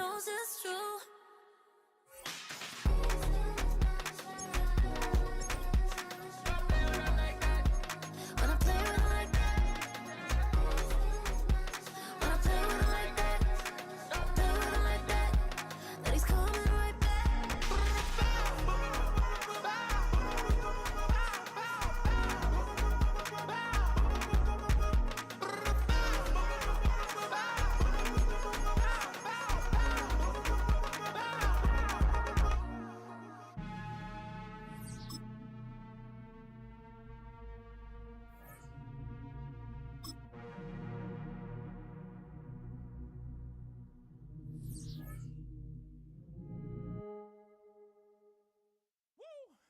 knows it's true.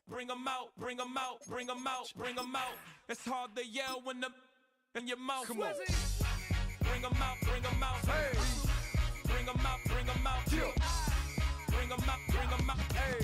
Bring 'em out, bring 'em out, bring 'em out, bring 'em out. It's hard to yell when the in your mouth. Come on. Bring 'em out, bring 'em out. Hey. Bring 'em out, bring 'em out. Yeah. Bring 'em out, bring 'em out. Hey.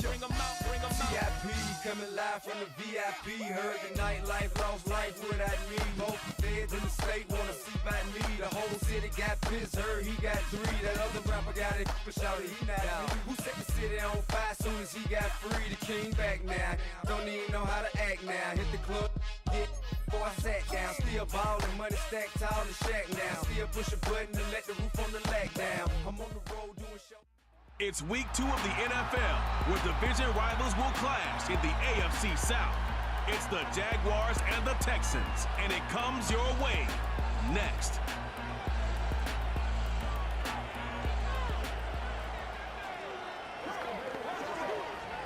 Bring 'em out, bring 'em out. VIP coming live from the VIP. Heard the nightlife, lost life without me. Most feds in the state wanna see by me. The whole city got pissed, heard he got 3. That other rapper got it, but shouted he not me. Who set the city on fire soon as he got free? The king back now, don't even know how to act now. Hit the club, hit before I sat down. Still ballin', money stacked tall in shack now. Still push a button to let the roof on the lag down. I'm on the road doing show. It's week 2 of the NFL, where division rivals will clash in the AFC South. It's the Jaguars and the Texans, and it comes your way next.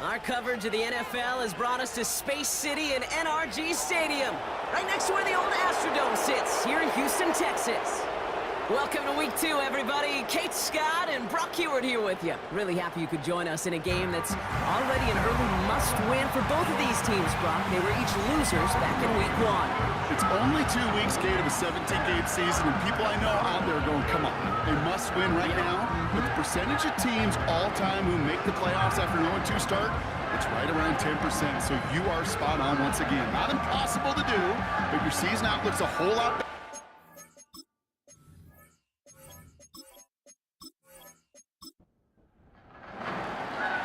Our coverage of the NFL has brought us to Space City and NRG Stadium, right next to where the old Astrodome sits, here in Houston, Texas. Welcome to week 2, everybody. Kate Scott and Brock Heward here with you. Really happy you could join us in a game that's already an early must-win for both of these teams, Brock. They were each losers back in week 1. It's only 2 weeks, Kate, of a 17-game season, and people I know out there are going, come on, they must win right now. But the percentage of teams all-time who make the playoffs after an 0-2 start, it's right around 10%, so you are spot on once again. Not impossible to do, but your season outlook's a whole lot better.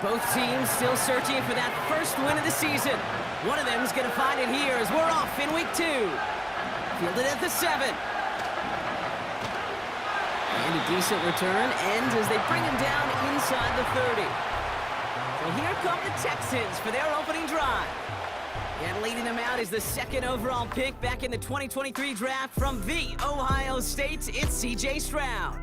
Both teams still searching for that first win of the season. One of them is going to find it here as we're off in week 2. Fielded at the 7. And a decent return ends as they bring him down inside the 30. So here come the Texans for their opening drive. And leading them out is the 2nd overall pick back in the 2023 draft from the Ohio State. It's C.J. Stroud.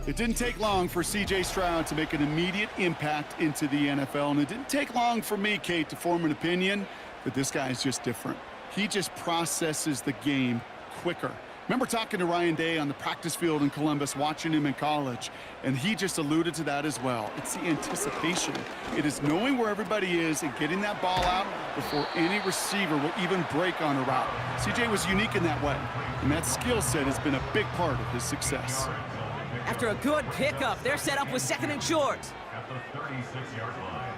It didn't take long for C.J. Stroud to make an immediate impact into the NFL, and it didn't take long for me, Kate, to form an opinion, but this guy is just different. He just processes the game quicker. Remember talking to Ryan Day on the practice field in Columbus, watching him in college, and he just alluded to that as well. It's the anticipation. It is knowing where everybody is and getting that ball out before any receiver will even break on a route. C.J. was unique in that way, and that skill set has been a big part of his success. After a good pickup, they're set up with 2nd and short. At the 36-yard line.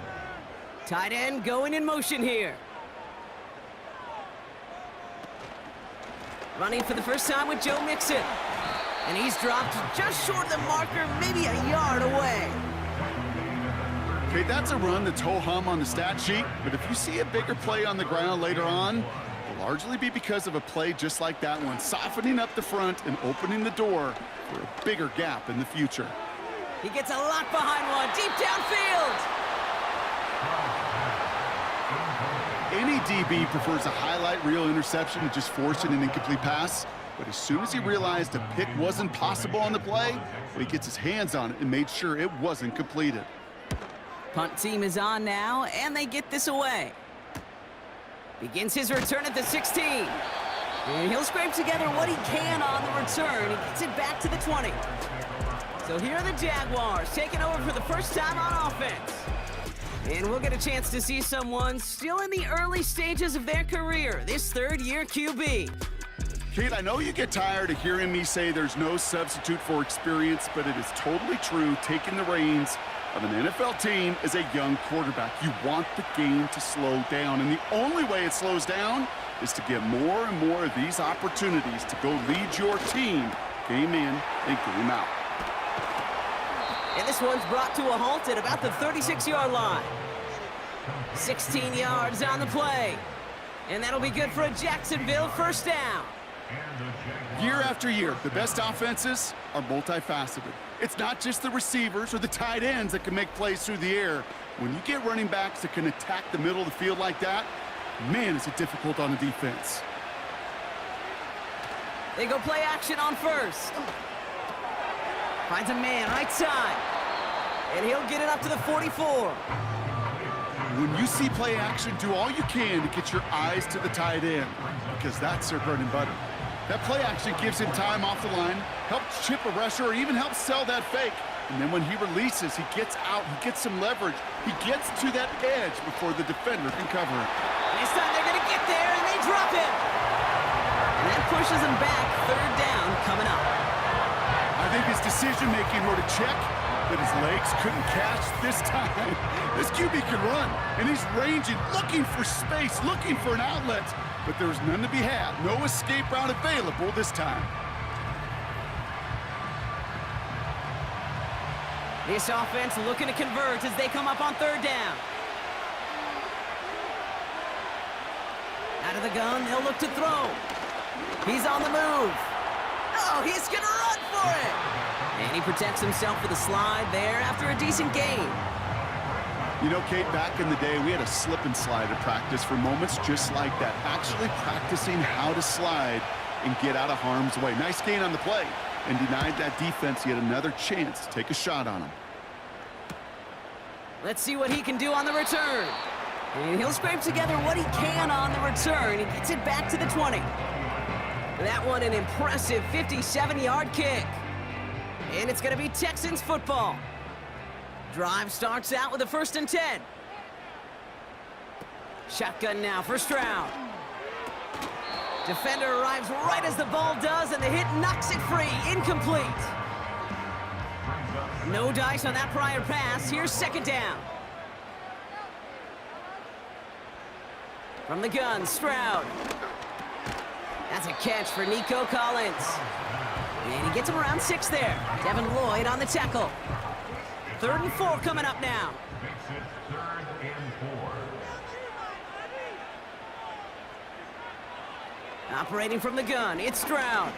Tight end going in motion here. Running for the first time with Joe Mixon. And he's dropped just short of the marker, maybe a yard away. Okay, that's a run that's ho-hum on the stat sheet, but if you see a bigger play on the ground later on, it'll largely be because of a play just like that one, softening up the front and opening the door for a bigger gap in the future. He gets a lot behind one, deep downfield. Any DB prefers a highlight reel interception to just forcing an incomplete pass, but as soon as he realized a pick wasn't possible on the play, well, he gets his hands on it and made sure it wasn't completed. Punt team is on now, and they get this away. Begins his return at the 16. And he'll scrape together what he can on the return. He gets it back to the 20. So here are the Jaguars taking over for the first time on offense. And we'll get a chance to see someone still in the early stages of their career, this 3rd-year QB. Kate, I know you get tired of hearing me say there's no substitute for experience, but it is totally true. Taking the reins of an NFL team as a young quarterback, you want the game to slow down, and the only way it slows down is to get more and more of these opportunities to go lead your team game in and game out. And this one's brought to a halt at about the 36-yard line. 16 yards on the play. And that'll be good for a Jacksonville first down. Year after year, the best offenses are multifaceted. It's not just the receivers or the tight ends that can make plays through the air. When you get running backs that can attack the middle of the field like that, man, is it difficult on the defense. They go play action on first. Finds a man right side. And he'll get it up to the 44. When you see play action, do all you can to get your eyes to the tight end, because that's their bread and butter. That play action gives him time off the line, helps chip a rusher, or even helps sell that fake. And then when he releases, he gets out, he gets some leverage. He gets to that edge before the defender can cover it. And this time they're going to get there, and they drop him. And that pushes him back. Third down coming up. I think his decision-making were to check, but his legs couldn't catch this time. This QB can run, and he's ranging, looking for space, looking for an outlet. But there's none to be had. No escape route available this time. This offense looking to convert as they come up on third down. Out of the gun, they'll look to throw. He's on the move. Oh, he's going to run for it. And he protects himself with a slide there after a decent gain. You know, Kate, back in the day, we had a slip and slide at practice for moments just like that. Actually practicing how to slide and get out of harm's way. Nice gain on the play, and denied that defense yet another chance to take a shot on him. Let's see what he can do on the return. And he'll scrape together what he can on the return. He gets it back to the 20. That one an impressive 57-yard kick. And it's going to be Texans football. Drive starts out with a 1st and 10. Shotgun now for Stroud. Defender arrives right as the ball does, and the hit knocks it free. Incomplete. No dice on that prior pass. Here's 2nd down. From the gun, Stroud. That's a catch for Nico Collins. And he gets him around 6 there. Devin Lloyd on the tackle. 3rd and 4 coming up now. Makes it 3rd and 4. Operating from the gun, it's Stroud.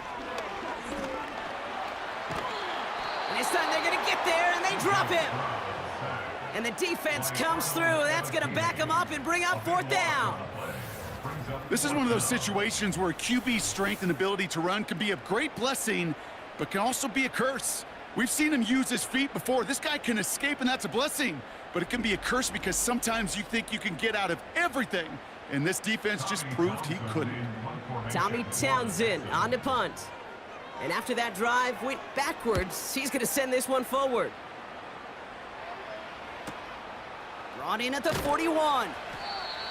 And this time they're going to get there, and they drop him. And the defense comes through. That's going to back him up and bring up 4th down. This is one of those situations where QB's strength and ability to run can be a great blessing, but can also be a curse. We've seen him use his feet before. This guy can escape, and that's a blessing. But it can be a curse because sometimes you think you can get out of everything, and this defense just proved he couldn't. Tommy Townsend on to punt. And after that drive went backwards, he's going to send this one forward. Brought in at the 41.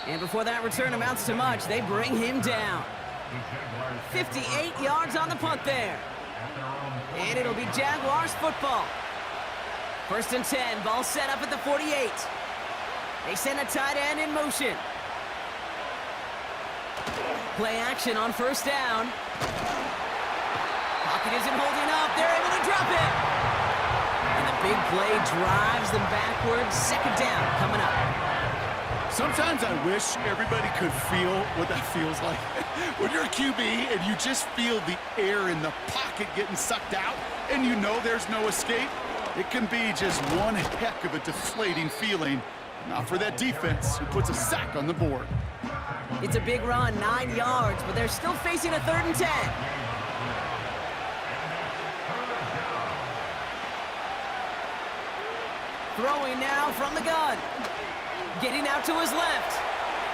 And before that return amounts to much, they bring him down. 58 yards on the punt there. And it'll be Jaguars football. 1st and 10, ball set up at the 48. They send a tight end in motion. Play action on 1st down. Pocket isn't holding up. They're able to drop it. And the big play drives them backwards. 2nd down coming up. Sometimes I wish everybody could feel what that feels like. When you're a QB and you just feel the air in the pocket getting sucked out and you know there's no escape, it can be just one heck of a deflating feeling. Not for that defense who puts a sack on the board. It's a big run, 9 yards, but they're still facing a 3rd and 10. Throwing now from the gun. Getting out to his left.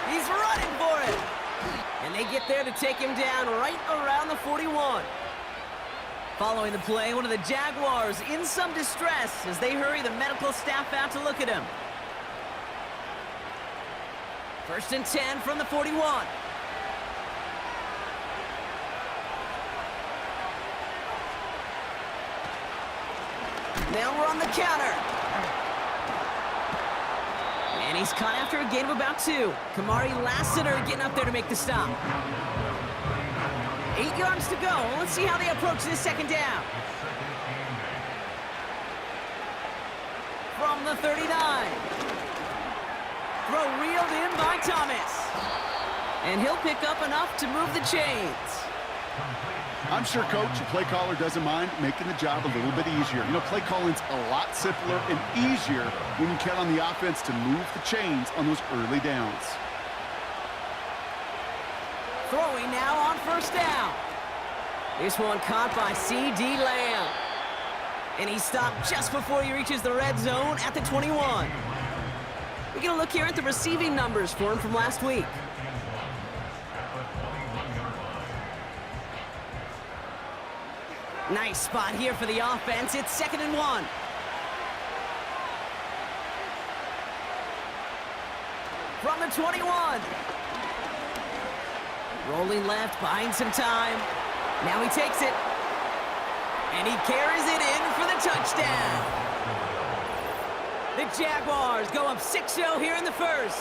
He's running for it. And they get there to take him down right around the 41. Following the play, one of the Jaguars in some distress as they hurry the medical staff out to look at him. 1st and 10 from the 41. Now we're on the counter. And he's caught after a gain of about 2. Kamari Lassiter getting up there to make the stop. 8 yards to go. Let's see how they approach this 2nd down. from the 39. Throw reeled in by Thomas. And he'll pick up enough to move the chains. I'm sure coach, the play caller, doesn't mind making the job a little bit easier. You know, play calling's a lot simpler and easier when you count on the offense to move the chains on those early downs. Throwing now on first down. This one caught by C.D. Lamb. And he stopped just before he reaches the red zone at the 21. We get a look here at the receiving numbers for him from last week. Nice spot here for the offense. It's 2nd and 1. From the 21. Rolling left, buying some time. Now he takes it. And he carries it in for the touchdown. The Jaguars go up 6-0 here in the first.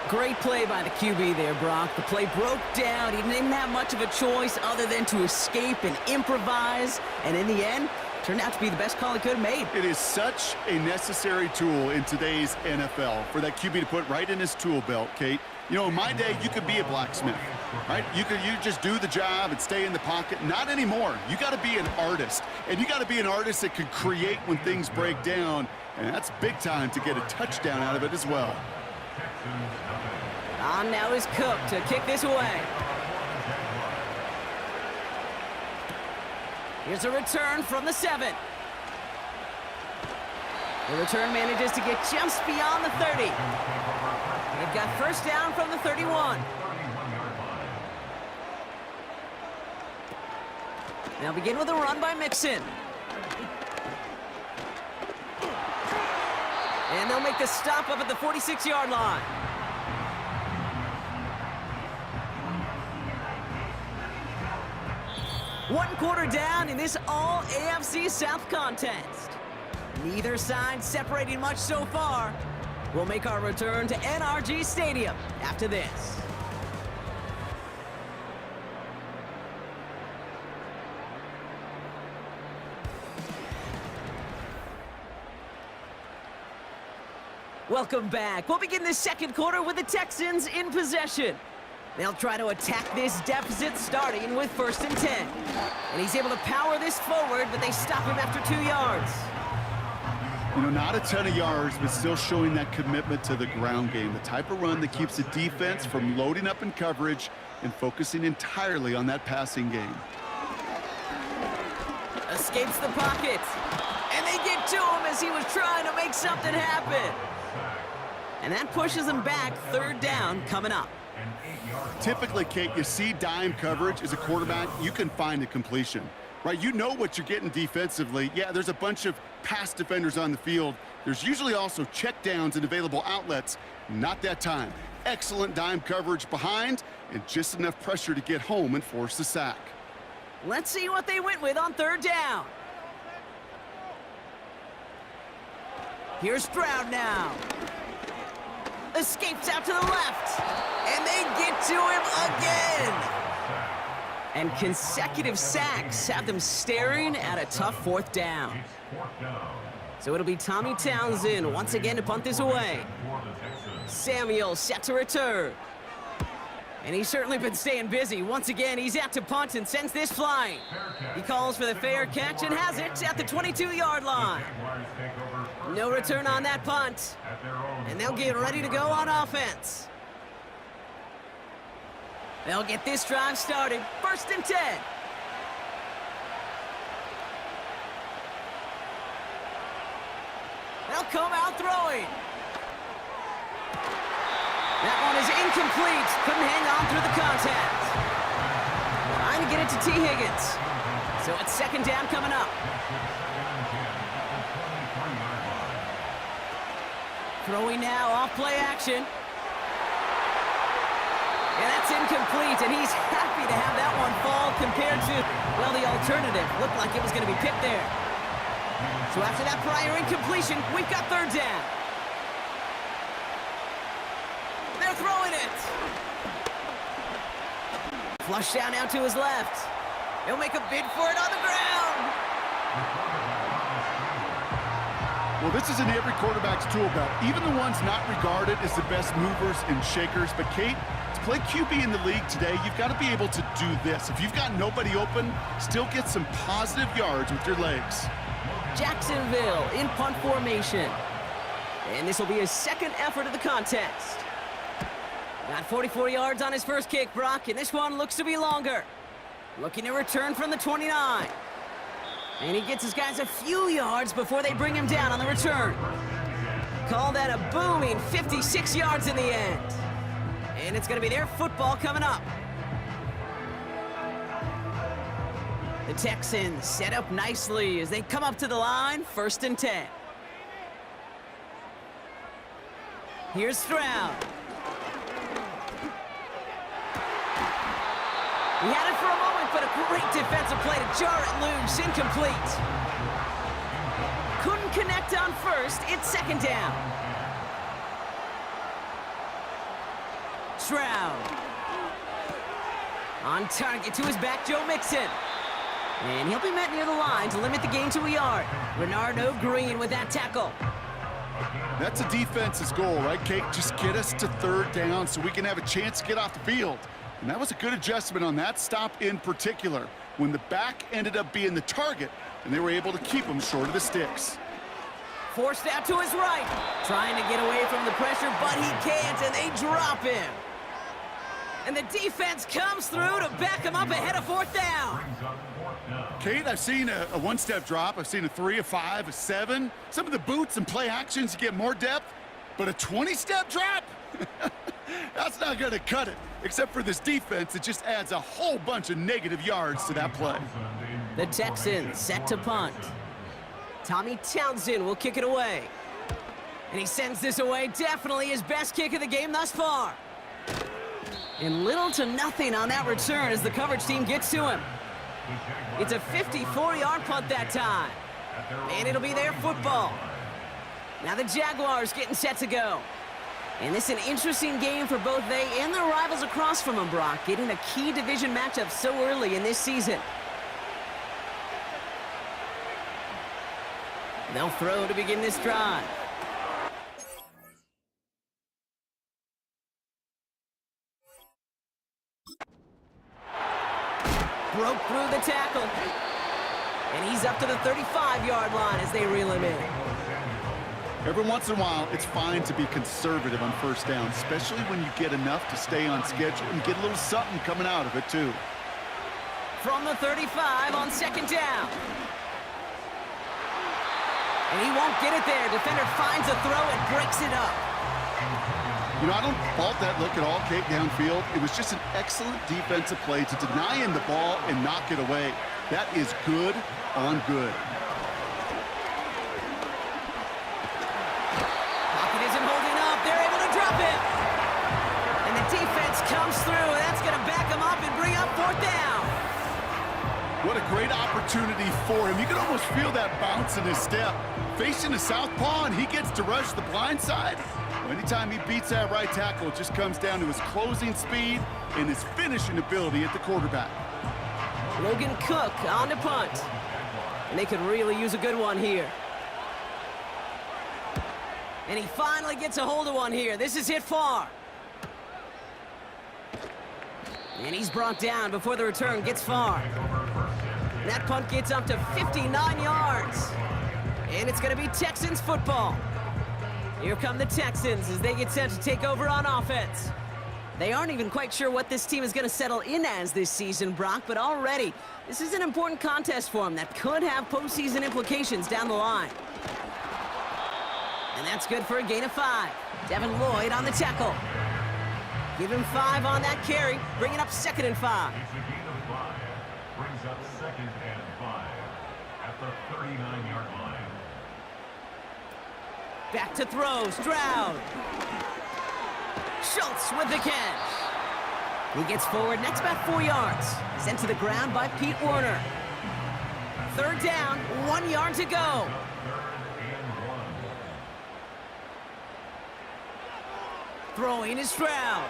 Great play by the QB there, Brock. The play broke down. He didn't have much of a choice other than to escape and improvise. And in the end, turned out to be the best call he could have made. It is such a necessary tool in today's NFL for that QB to put right in his tool belt, Kate. You know, in my day, you could be a blacksmith, right? You just do the job and stay in the pocket. Not anymore. You got to be an artist. And you got to be an artist that can create when things break down. And that's big time to get a touchdown out of it as well. On now is Cook to kick this away. Here's a return from the 7. The return manages to get just beyond the 30. They've got first down from the 31. Now begin with a run by Mixon. And they'll make the stop up at the 46-yard line. One quarter down in this all-AFC South contest. Neither side separating much so far. We'll make our return to NRG Stadium after this. Welcome back. We'll begin the second quarter with the Texans in possession. They'll try to attack this deficit starting with 1st and 10. And he's able to power this forward, but they stop him after 2 yards. You know, not a ton of yards, but still showing that commitment to the ground game. The type of run that keeps the defense from loading up in coverage and focusing entirely on that passing game. Escapes the pocket. And they get to him as he was trying to make something happen. And that pushes him back. 3rd down coming up. Typically, Kate, you see dime coverage as a quarterback, you can find a completion, right? You know what you're getting defensively. Yeah, there's a bunch of pass defenders on the field. There's usually also check downs and available outlets. Not that time. Excellent dime coverage behind and just enough pressure to get home and force the sack. Let's see what they went with on 3rd down. Here's Stroud now. Escapes out to the left. And they get to him again. And consecutive sacks have them staring at a tough 4th down. So it'll be Tommy Townsend once again to punt this away. Samuel set to return. And he's certainly been staying busy. Once again, he's out to punt and sends this flying. He calls for the fair catch and has it at the 22-yard line. No return on that punt. And they'll get ready to go on offense. They'll get this drive started. 1st and 10. They'll come out throwing. That one is incomplete. Couldn't hang on through the contact. Trying to get it to T. Higgins. So it's 2nd down coming up. Throwing now off play action. And that's incomplete, and he's happy to have that one fall compared to, well, the alternative. Looked like it was going to be picked there. So after that prior incompletion, we've got 3rd down. They're throwing it. Flush down now to his left. He'll make a bid for it on the ground. Well, this is in every quarterback's tool belt, even the ones not regarded as the best movers and shakers. But, Kate, to play QB in the league today, you've got to be able to do this. If you've got nobody open, still get some positive yards with your legs. Jacksonville in punt formation. And this will be his second effort of the contest. Got 44 yards on his first kick, Brock, and this one looks to be longer. Looking to return from the 29. And he gets his guys a few yards before they bring him down on the return. Call that a booming 56 yards in the end. And it's going to be their football coming up. The Texans set up nicely as they come up to the line, 1st and 10. Here's Stroud. He had it for a moment, but a great defensive play to jar it loose, incomplete. Couldn't connect on first, it's 2nd down. Stroud. On target to his back, Joe Mixon. And he'll be met near the line to limit the gain to a yard. Renardo Green with that tackle. That's a defense's goal, right, Kate? Just get us to 3rd down so we can have a chance to get off the field. And that was a good adjustment on that stop in particular, when the back ended up being the target, and they were able to keep him short of the sticks. Forced out to his right. Trying to get away from the pressure, but he can't, and they drop him. And the defense comes through to back him up ahead of 4th down. Kate, I've seen a one-step drop. I've seen a 3, a 5, a 7. Some of the boots and play actions, you get more depth. But a 20-step drop? That's not going to cut it. Except for this defense, it just adds a whole bunch of negative yards to that play. The Texans set to punt. Tommy Townsend will kick it away. And he sends this away, definitely his best kick of the game thus far. And little to nothing on that return as the coverage team gets to him. It's a 54-yard punt that time. And it'll be their football. Now the Jaguars getting set to go. And this is an interesting game for both they and their rivals across from them, Brock, getting a key division matchup so early in this season. They'll throw to begin this drive. Broke through the tackle. And he's up to the 35-yard line as they reel him in. Every once in a while, it's fine to be conservative on 1st down, especially when you get enough to stay on schedule and get a little something coming out of it, too. From the 35 on 2nd down. And he won't get it there. Defender finds a throw and breaks it up. You know, I don't fault that look at all, Kate, downfield. It was just an excellent defensive play to deny him the ball and knock it away. That is good on good. Pocket isn't holding up. They're able to drop him. And the defense comes through. That's going to back him up and bring up 4th down. What a great opportunity for him. You can almost feel that bounce in his step. Facing a southpaw, and he gets to rush the blind side. Well, anytime he beats that right tackle, it just comes down to his closing speed and his finishing ability at the quarterback. Logan Cook on to punt. And they could really use a good one here. And he finally gets a hold of one here. This is hit far. And he's brought down before the return gets far. That punt gets up to 59 yards. And it's going to be Texans football. Here come the Texans as they get set to take over on offense. They aren't even quite sure what this team is going to settle in as this season, Brock, but already this is an important contest for them that could have postseason implications down the line. And that's good for a gain of 5. Devin Lloyd on the tackle. Give him 5 on that carry, bringing up 2nd and 5. It's a gain of 5. Brings up 2nd and 5 at the 39-yard line. Back to throw, Stroud. Schultz with the catch. He gets forward, and that's about 4 yards. Sent to the ground by Pete Werner. 3rd down, 1 yard to go. Throwing is Stroud.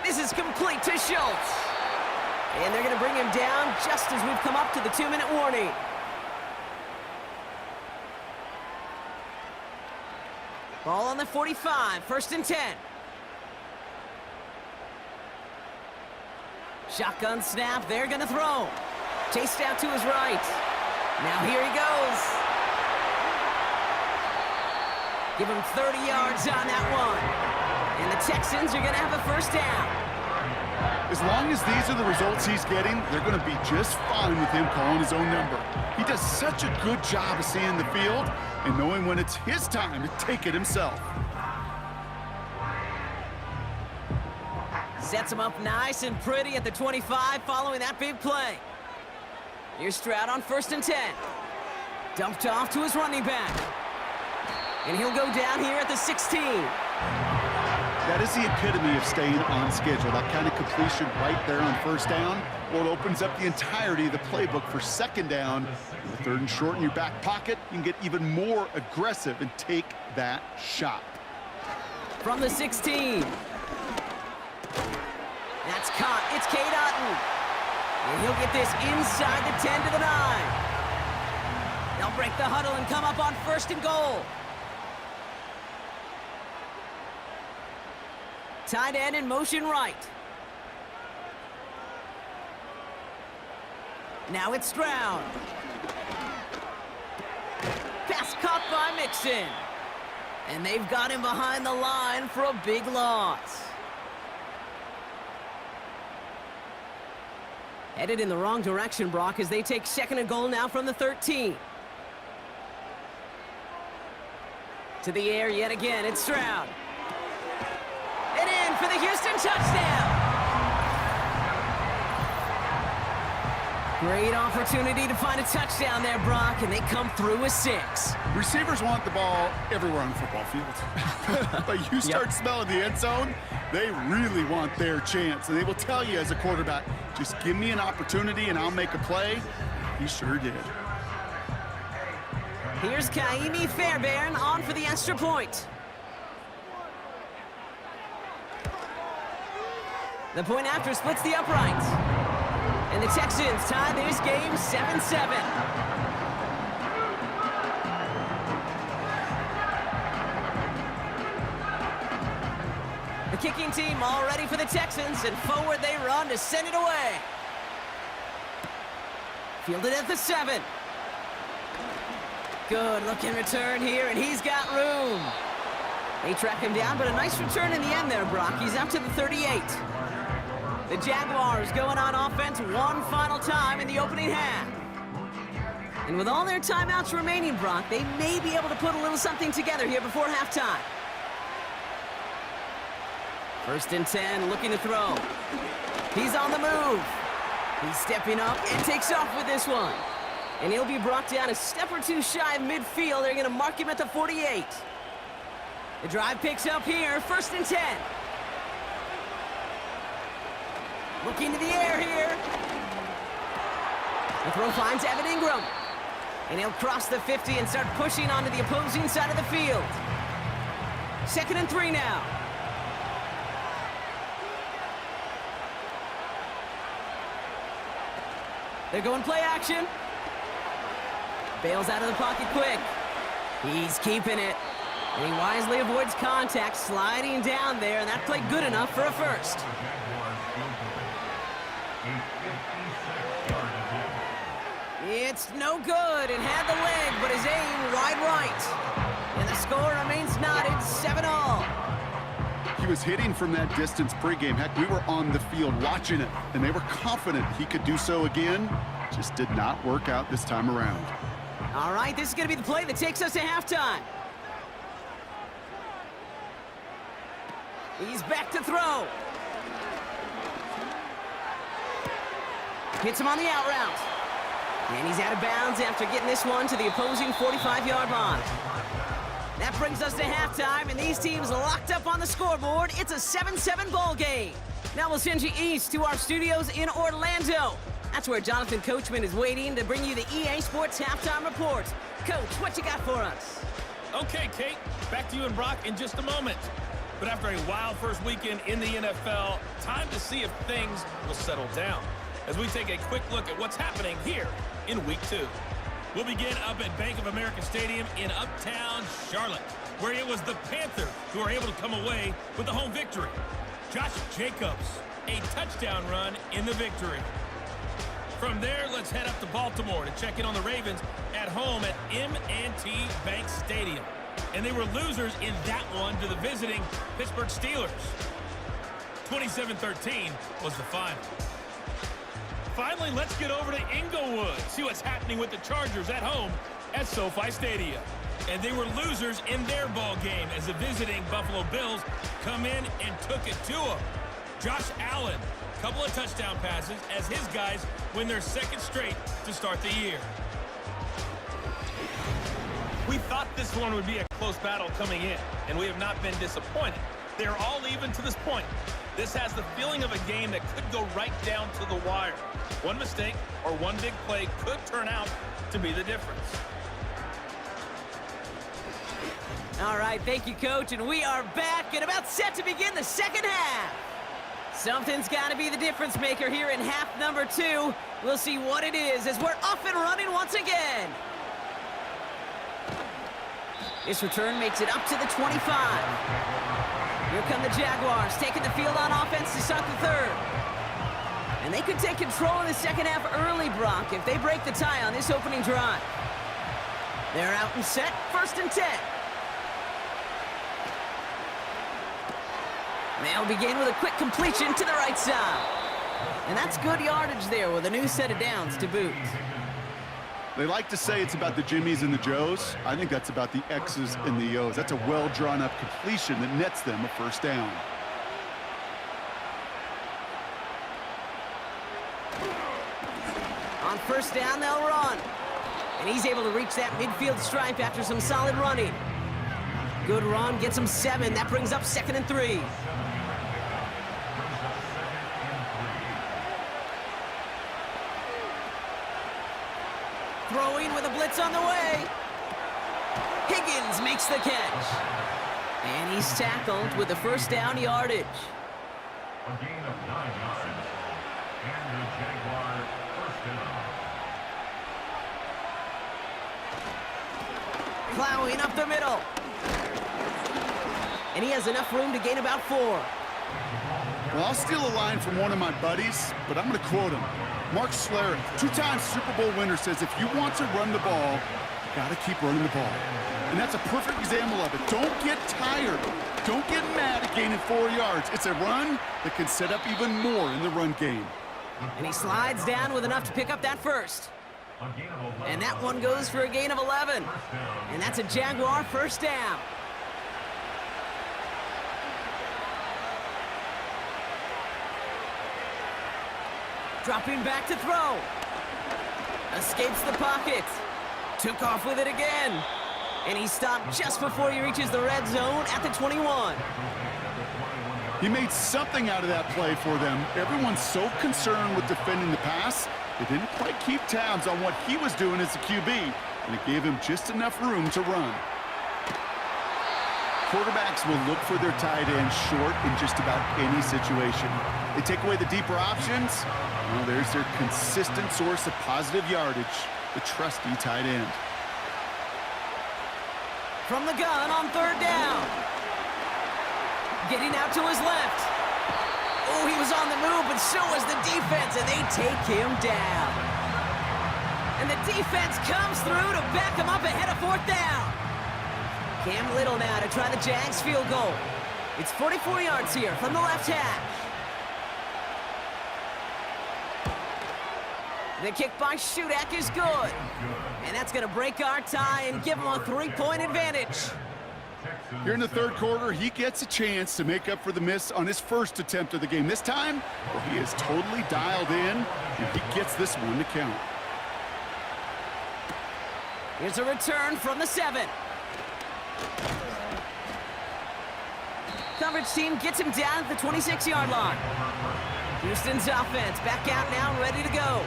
This is complete to Schultz. And they're going to bring him down just as we've come up to the 2-minute warning. Ball on the 45, 1st and 10. Shotgun snap, they're gonna throw. Chased out to his right. Now here he goes. Give him 30 yards on that one. And the Texans are gonna have a 1st down. As long as these are the results he's getting, they're going to be just fine with him calling his own number. He does such a good job of seeing the field and knowing when it's his time to take it himself. Sets him up nice and pretty at the 25 following that big play. Here's Stroud on 1st and 10. Dumped off to his running back. And he'll go down here at the 16. That is the epitome of staying on schedule. That kind of completion right there on 1st down. Well, it opens up the entirety of the playbook for 2nd down. In the 3rd and short in your back pocket, you can get even more aggressive and take that shot. From the 16. That's caught. It's Cade Otton. And he'll get this inside the 10 to the 9. They'll break the huddle and come up on 1st and goal. Tight end in motion right. Now it's Stroud. Pass caught by Mixon. And they've got him behind the line for a big loss. Headed in the wrong direction, Brock, as they take 2nd and goal now from the 13. To the air yet again, it's Stroud. And in for the Houston touchdown. Great opportunity to find a touchdown there, Brock, and they come through with 6. Receivers want the ball everywhere on the football field. But you start smelling the end zone, they really want their chance. And they will tell you as a quarterback, just give me an opportunity and I'll make a play. He sure did. Here's Kaimi Fairbairn on for the extra point. The point after splits the uprights. And the Texans tie this game 7-7. The kicking team all ready for the Texans, and forward they run to send it away. Fielded at the 7. Good looking return here, and he's got room. They track him down, but a nice return in the end there, Brock. He's up to the 38. The Jaguars going on offense one final time in the opening half. And with all their timeouts remaining, Brock, they may be able to put a little something together here before halftime. 1st and 10, looking to throw. He's on the move. He's stepping up and takes off with this one. And he'll be brought down a step or two shy of midfield. They're going to mark him at the 48. The drive picks up here, 1st and 10. Looking to the air here. The throw finds Evan Ingram. And he'll cross the 50 and start pushing onto the opposing side of the field. 2nd and 3 now. They're going play action. Bails out of the pocket quick. He's keeping it. And he wisely avoids contact, sliding down there, and that played good enough for a 1st. It's no good. It had the leg, but his aim wide right. And the score remains knotted 7-all. He was hitting from that distance pregame. Heck, we were on the field watching it, and they were confident he could do so again. Just did not work out this time around. All right, this is going to be the play that takes us to halftime. He's back to throw. Hits him on the out route. And he's out of bounds after getting this one to the opposing 45-yard line. That brings us to halftime, and these teams locked up on the scoreboard. It's a 7-7 ball game. Now we'll send you east to our studios in Orlando. That's where Jonathan Coachman is waiting to bring you the EA Sports Halftime Report. Coach, what you got for us? Okay, Kate, back to you and Brock in just a moment. But after a wild first weekend in the NFL, time to see if things will settle down as we take a quick look at what's happening here in Week 2. We'll begin up at Bank of America Stadium in Uptown Charlotte. where it was the Panthers who were able to come away with the home victory. Josh Jacobs, a touchdown run in the victory. From there, let's head up to Baltimore to check in on the Ravens at home at M&T Bank Stadium. And they were losers in that one to the visiting Pittsburgh Steelers. 27-13 was the final. Finally, let's get over to Inglewood, see what's happening with the Chargers at home at SoFi Stadium. And they were losers in their ball game as the visiting Buffalo Bills come in and took it to them. Josh Allen, couple of touchdown passes as his guys win their second straight to start the year. We thought this one would be a close battle coming in, and we have not been disappointed. They're all even to this point. This has the feeling of a game that could go right down to the wire. One mistake or one big play could turn out to be the difference. All right, thank you, Coach, and we are back and about set to begin the second half. Something's got to be the difference maker here in half number 2. We'll see what it is as we're off and running once again. This return makes it up to the 25. Here come the Jaguars, taking the field on offense to start the third. And they could take control in the second half early, Brock, if they break the tie on this opening drive. They're out and set, 1st and 10. They'll begin with a quick completion to the right side. And that's good yardage there with a new set of downs to boot. They like to say it's about the Jimmies and the Joes. I think that's about the X's and the O's. That's a well-drawn-up completion that nets them a first down. On first down, they'll run. And he's able to reach that midfield stripe after some solid running. Good run, gets him 7. That brings up 2nd and 3. Throwing with a blitz on the way. Higgins makes the catch. And he's tackled with the first down yardage. A gain of 9 yards. And the Jaguars first down. Plowing up the middle. And he has enough room to gain about 4. Well, I'll steal a line from one of my buddies, but I'm going to quote him. Mark Schlereth, 2-time Super Bowl winner, says if you want to run the ball, you got to keep running the ball. And that's a perfect example of it. Don't get tired. Don't get mad at gaining 4 yards. It's a run that can set up even more in the run game. And he slides down with enough to pick up that first. And that one goes for a gain of 11. And that's a Jaguar first down. Dropping back to throw. Escapes the pocket. Took off with it again. And he stopped just before he reaches the red zone at the 21. He made something out of that play for them. Everyone's so concerned with defending the pass, they didn't quite keep tabs on what he was doing as a QB, and it gave him just enough room to run. Quarterbacks will look for their tight end short in just about any situation. They take away the deeper options. Well, there's their consistent source of positive yardage, the trusty tight end. From the gun on third down. Getting out to his left. Oh, he was on the move, but so was the defense, and they take him down. And the defense comes through to back him up ahead of 4th down. Cam Little now to try the Jags field goal. It's 44 yards here from the left hash. The kick by Shudak is good. And that's going to break our tie and give him a 3-point advantage. Here in the third quarter, he gets a chance to make up for the miss on his first attempt of the game. This time, well, he is totally dialed in, and he gets this one to count. Here's a return from the 7. Coverage team gets him down at the 26-yard line. Houston's offense back out now, ready to go.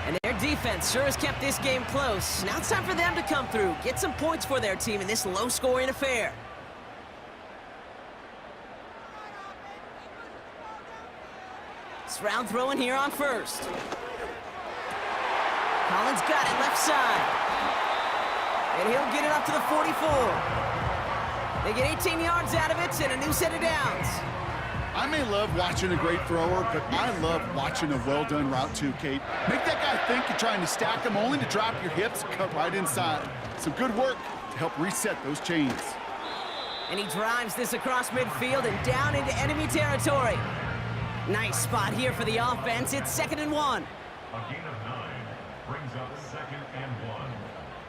And their defense sure has kept this game close. Now it's time for them to come through, get some points for their team in this low-scoring affair. Stroud throwing here on first. Collins got it left side. And he'll get it up to the 44. They get 18 yards out of it and a new set of downs. I may love watching a great thrower, but I love watching a well-done route too, Kate. Make that guy think you're trying to stack him only to drop your hips and cut right inside. Some good work to help reset those chains. And he drives this across midfield and down into enemy territory. Nice spot here for the offense. It's 2nd and 1. A gain of 9 brings up 2nd and 1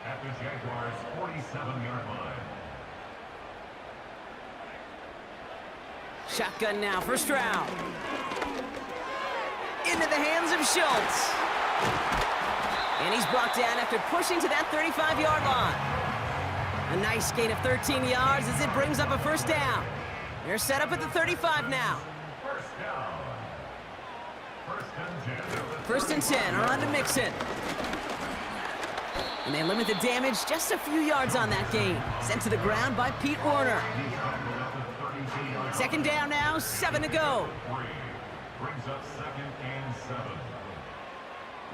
at the Jaguars' 47-yard line. Shotgun now, first round. Into the hands of Schultz. And he's brought down after pushing to that 35-yard line. A nice gain of 13 yards as it brings up a first down. They're set up at the 35 now. First down. First and 10, on to Mixon. And they limit the damage just a few yards on that gain. Sent to the ground by Pete Werner. 2nd down now, 7 to go. Brings up 2nd and 7.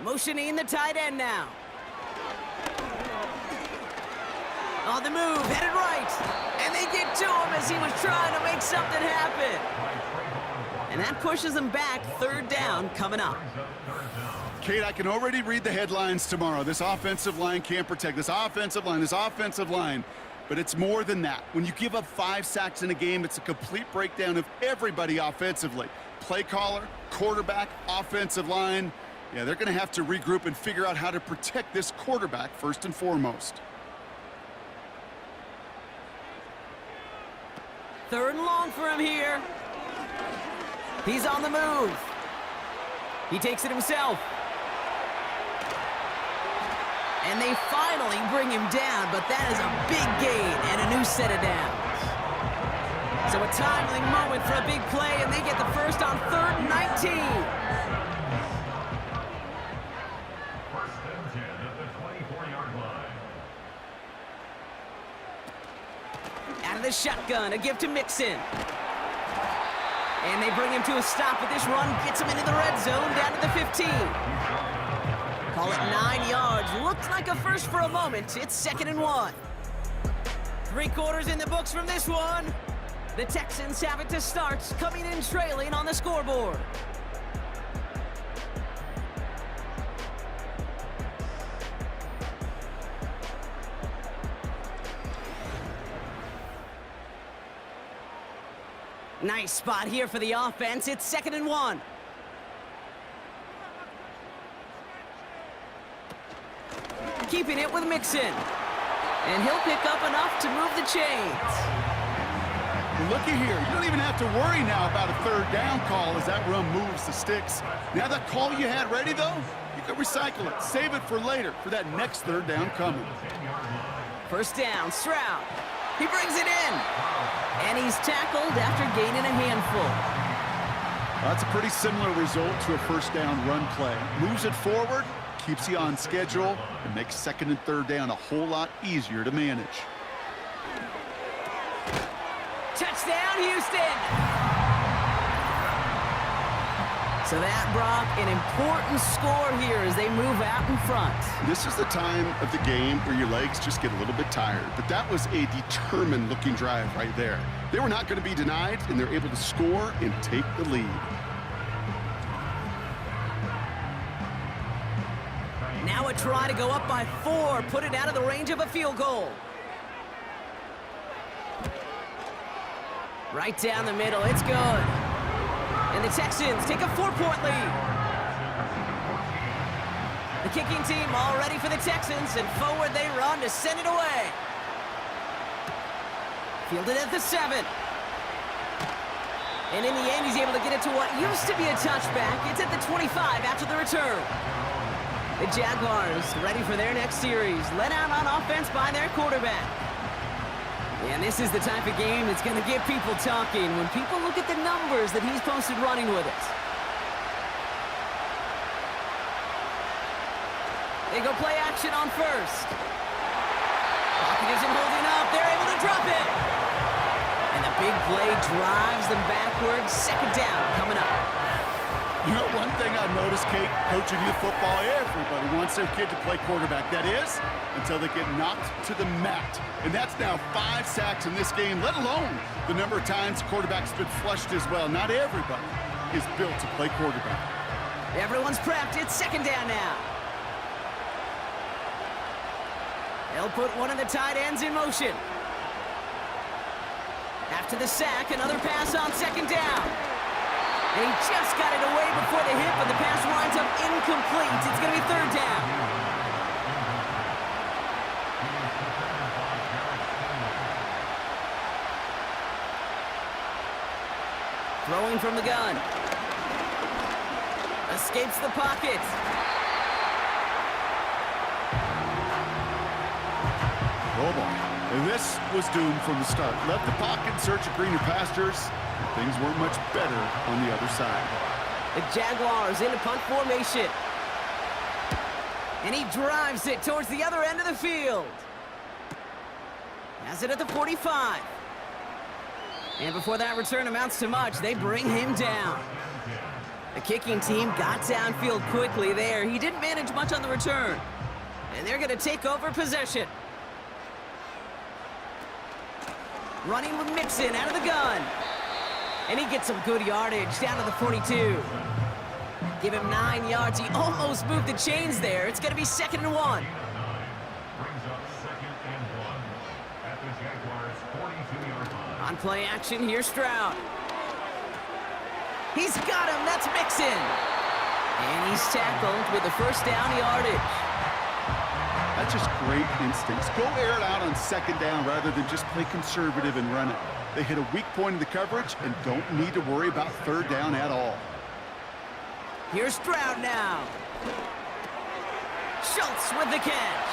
Motioning the tight end now. On the move, headed right. And they get to him as he was trying to make something happen. And that pushes them back. 3rd down coming up. Kate, I can already read the headlines tomorrow. This offensive line can't protect. This offensive line. But it's more than that. When you give up 5 sacks in a game, it's a complete breakdown of everybody offensively. Play caller, quarterback, offensive line. Yeah, they're going to have to regroup and figure out how to protect this quarterback first and foremost. 3rd and long for him here. He's on the move. He takes it himself. And they finally bring him down, but that is a big gain and a new set of downs. So a timely moment for a big play, and they get the first on 3rd and 19. First and 10 at the 24-yard line. Out of the shotgun, a give to Mixon. And they bring him to a stop with this run, gets him into the red zone, down to the 15. Call it 9 yards. Looked like a first for a moment. It's 2nd and 1. 3 quarters in the books from this one. The Texans have it to start, coming in trailing on the scoreboard. Nice spot here for the offense. It's 2nd and 1. Keeping it with Mixon. And he'll pick up enough to move the chains. Looky here. You don't even have to worry now about a 3rd down call as that run moves the sticks. Now that call you had ready, though, you can recycle it. Save it for later for that next 3rd down coming. First down, Stroud. He brings it in. And he's tackled after gaining a handful. That's a pretty similar result to a first down run play. Moves it forward, keeps you on schedule, and makes 2nd and 3rd down a whole lot easier to manage. Touchdown, Houston! So that brought an important score here as they move out in front. This is the time of the game where your legs just get a little bit tired, but that was a determined-looking drive right there. They were not going to be denied, and they're able to score and take the lead. Now a try to go up by 4, put it out of the range of a field goal. Right down the middle, it's good. And the Texans take a 4-point lead. The kicking team all ready for the Texans, and forward they run to send it away. Fielded at the 7. And in the end, he's able to get it to what used to be a touchback. It's at the 25 after the return. The Jaguars ready for their next series, led out on offense by their quarterback. And this is the type of game that's going to get people talking when people look at the numbers that he's posted running with it. They go play action on first. Pocket isn't holding up. They're able to drop it. And the big play drives them backwards. 2nd down coming up. You know, one thing I've noticed, Kate, coaching youth football, everybody wants their kid to play quarterback. That is, until they get knocked to the mat. And that's now 5 sacks in this game, let alone the number of times quarterback's been flushed as well. Not everybody is built to play quarterback. Everyone's prepped. It's second down now. They'll put one of the tight ends in motion. After the sack, another pass on second down. And he just got it away before the hit, but the pass winds up incomplete. It's going to be third down. Throwing from the gun. Escapes the pocket. Roll ball. And this was doomed from the start. Left the pocket in search of greener pastures. Things weren't much better on the other side. The Jaguars into punt formation. And he drives it towards the other end of the field. Has it at the 45. And before that return amounts to much, they bring him down. The kicking team got downfield quickly there. He didn't manage much on the return. And they're going to take over possession. Running with Mixon out of the gun. And he gets some good yardage down to the 42. Give him 9 yards. He almost moved the chains there. It's going to be 2nd and 1. Brings up 2nd and 1 at the Jaguars' 42-yard line. On play action, here's Stroud. He's got him. That's Mixon. And he's tackled with the first down yardage. That's just great instincts. Go air it out on second down rather than just play conservative and run it. They hit a weak point in the coverage and don't need to worry about third down at all. Here's Stroud now. Schultz with the catch.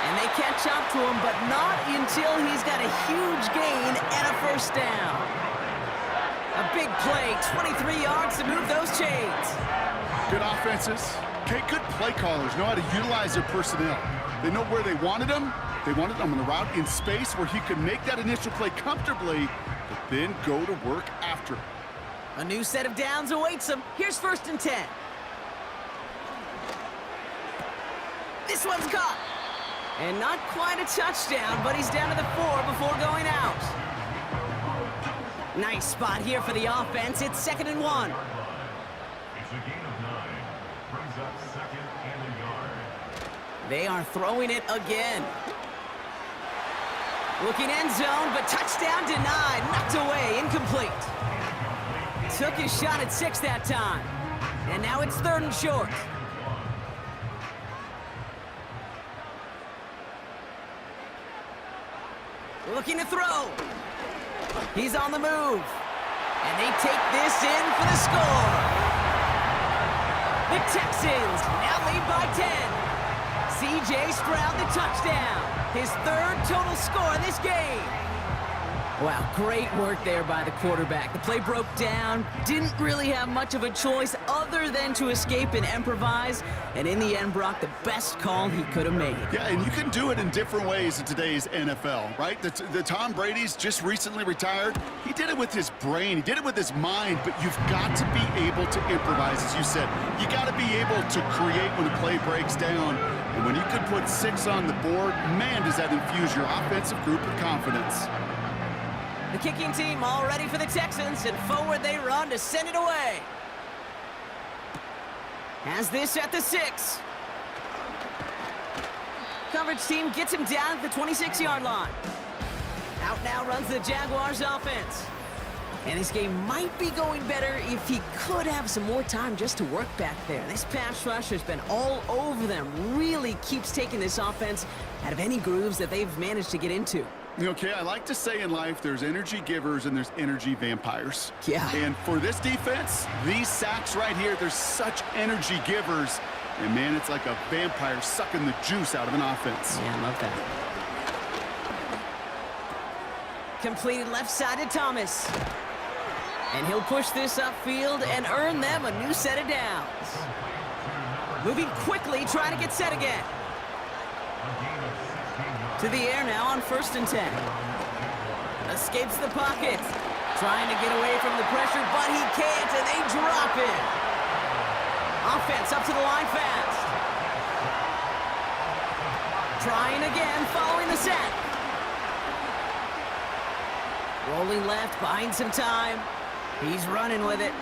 And they catch up to him, but not until he's got a huge gain and a first down. A big play, 23 yards to move those chains. Good offenses. Okay, good play callers know how to utilize their personnel. They know where they wanted them. They wanted him on the route in space where he could make that initial play comfortably, but then go to work after it. A new set of downs awaits him. Here's 1st and 10. This one's caught. And not quite a touchdown, but he's down to the 4 before going out. Nice spot here for the offense. It's 2nd and 1. It's a gain of 9. Brings up 2nd and a yard. They are throwing it again. Looking end zone, but touchdown denied. Knocked away, incomplete. Took his shot at 6 that time. And now it's 3rd and short. Looking to throw. He's on the move. And they take this in for the score. The Texans now lead by 10. C.J. Stroud the touchdown. His 3rd total score in this game. Wow, great work there by the quarterback. The play broke down. Didn't really have much of a choice other than to escape and improvise. And in the end, Brock, the best call he could have made. Yeah, and you can do it in different ways in today's NFL, right? The Tom Brady's just recently retired. He did it with his brain. He did it with his mind, but you've got to be able to improvise, as you said. You got to be able to create when the play breaks down. And when you could put 6 on the board, man, does that infuse your offensive group with confidence. The kicking team all ready for the Texans, and forward they run to send it away. Has this at the 6. Coverage team gets him down at the 26-yard line. Out now runs the Jaguars offense. And this game might be going better if he could have some more time just to work back there. This pass rush has been all over them. Really keeps taking this offense out of any grooves that they've managed to get into. Okay, I like to say in life there's energy givers and there's energy vampires. Yeah. And for this defense, these sacks right here, they're such energy givers. And man, it's like a vampire sucking the juice out of an offense. Yeah, I love that. Completed left side to Thomas. And he'll push this upfield and earn them a new set of downs. Moving quickly, trying to get set again. To the air now on 1st and 10. Escapes the pocket. Trying to get away from the pressure, but he can't, and they drop it. Offense up to the line fast. Trying again, following the sack. Rolling left, buying some time. He's running with it.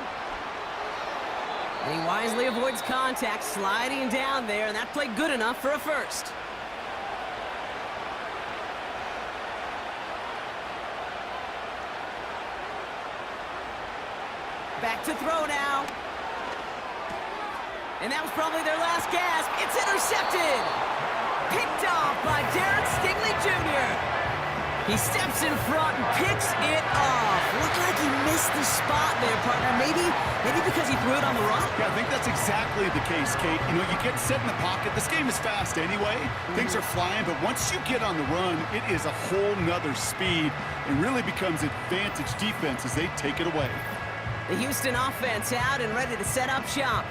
And he wisely avoids contact, sliding down there, and that played good enough for a first. Back to throw now. And that was probably their last gasp. It's intercepted. Picked off by Darren Stingley Jr. He steps in front and picks it off. Looked like he missed the spot there, partner. Maybe because he threw it on the run? Yeah, I think that's exactly the case, Kate. You know, you get set in the pocket. This game is fast anyway. Things are flying, but once you get on the run, it is a whole nother speed and really becomes advantage defense as they take it away. The Houston offense out and ready to set up shop.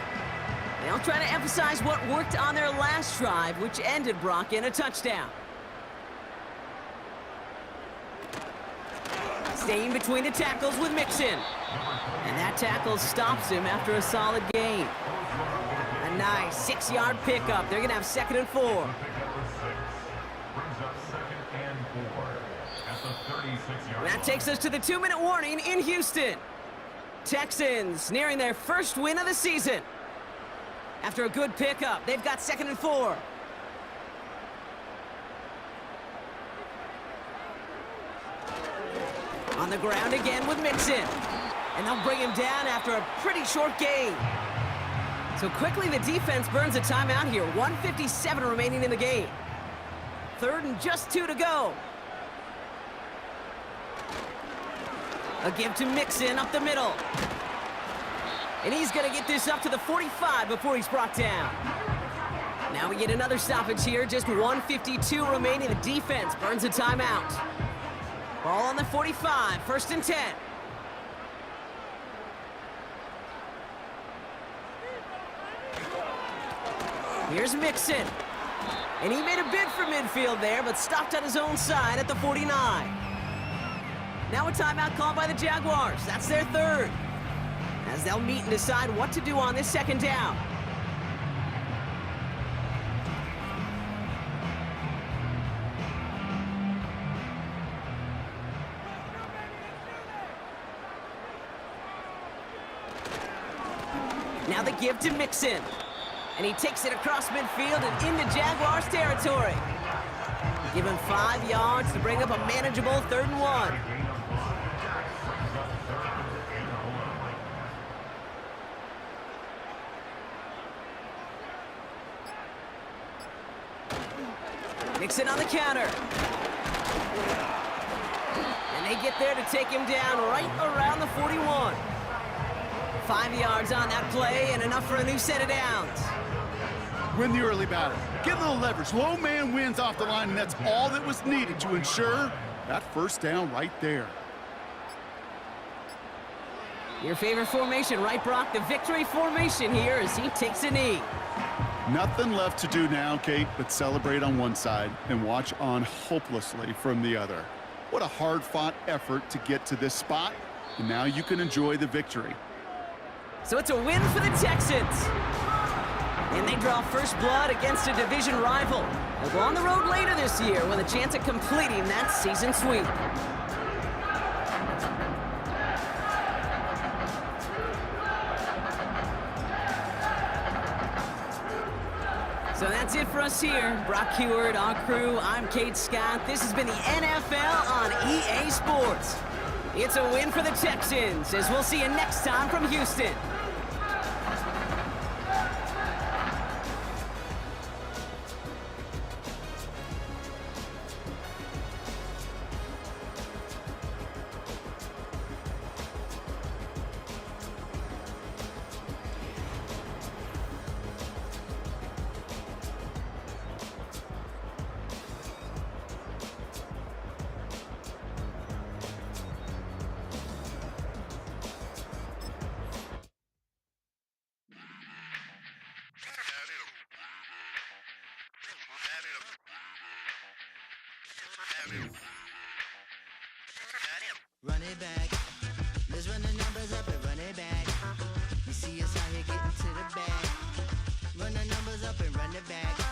They'll try to emphasize what worked on their last drive, which ended Brock in a touchdown. Staying between the tackles with Mixon. And that tackle stops him after a solid gain. A nice 6-yard pickup. They're going to have 2nd and 4. Brings up 2nd and 4 at the 36-yard line. That takes us to the 2-minute warning in Houston. Texans nearing their first win of the season. After a good pickup, they've got 2nd and 4. On the ground again with Mixon. And they'll bring him down after a pretty short gain. So quickly the defense burns a timeout here. 1:57 remaining in the game. 3rd and just 2 to go. A give to Mixon up the middle. And he's going to get this up to the 45 before he's brought down. Now we get another stoppage here. Just 1:52 remaining. The defense burns a timeout. Ball on the 45. 1st and 10. Here's Mixon. And he made a bid for midfield there, but stopped on his own side at the 49. Now a timeout called by the Jaguars. That's their 3rd. As they'll meet and decide what to do on this 2nd down. Now the give to Mixon. And he takes it across midfield and into Jaguars territory. Give him 5 yards to bring up a manageable 3rd and 1. Mixon on the counter. And they get there to take him down right around the 41. 5 yards on that play and enough for a new set of downs. Win the early battle. Get a little leverage. Low man wins off the line, and that's all that was needed to ensure that 1st down right there. Your favorite formation, right, Brock? The victory formation here as he takes a knee. Nothing left to do now, Kate, but celebrate on one side and watch on hopelessly from the other. What a hard-fought effort to get to this spot, and now you can enjoy the victory. So it's a win for the Texans. And they draw first blood against a division rival. They'll go on the road later this year with a chance at completing that season sweep. So that's it for us here. Brock Heward, our crew, I'm Kate Scott. This has been the NFL on EA Sports. It's a win for the Texans, as we'll see you next time from Houston. Run it back. up and run it back.